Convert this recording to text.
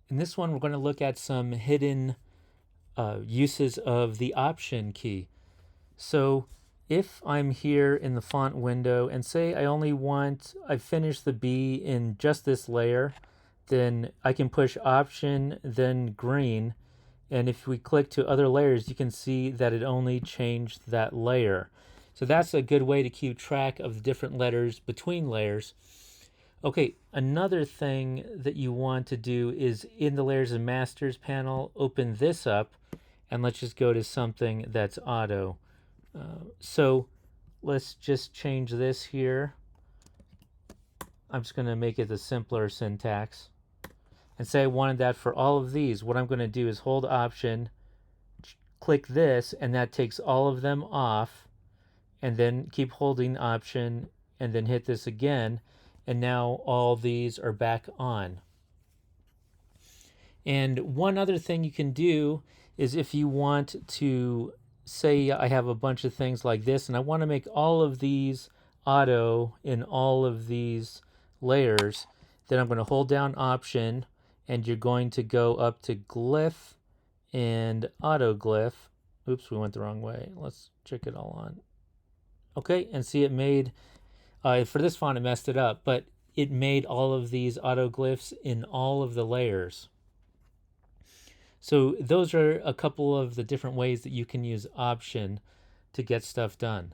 In this one, we're going to look at some hidden uses of the Option key. So if I'm here in the font window and say I've finished the B in just this layer, then I can push Option, then green. And if we click to other layers, you can see that it only changed that layer. So that's a good way to keep track of the different letters between layers. Okay, another thing that you want to do is in the Layers and Masters panel, open this up, and let's just go to something that's auto. So let's just change this here. I'm just going to make it the simpler syntax. And say I wanted that for all of these. What I'm going to do is hold Option, click this, and that takes all of them off, and then keep holding Option, and then hit this again. And now all these are back on. And one other thing you can do is if you want to say I have a bunch of things like this and I want to make all of these auto in all of these layers, then I'm going to hold down Option and you're going to go up to Glyph and Auto Glyph. Oops, we went the wrong way. Let's check it all on. Okay, and see it made for this font, it messed it up, but it made all of these autoglyphs in all of the layers. So those are a couple of the different ways that you can use Option to get stuff done.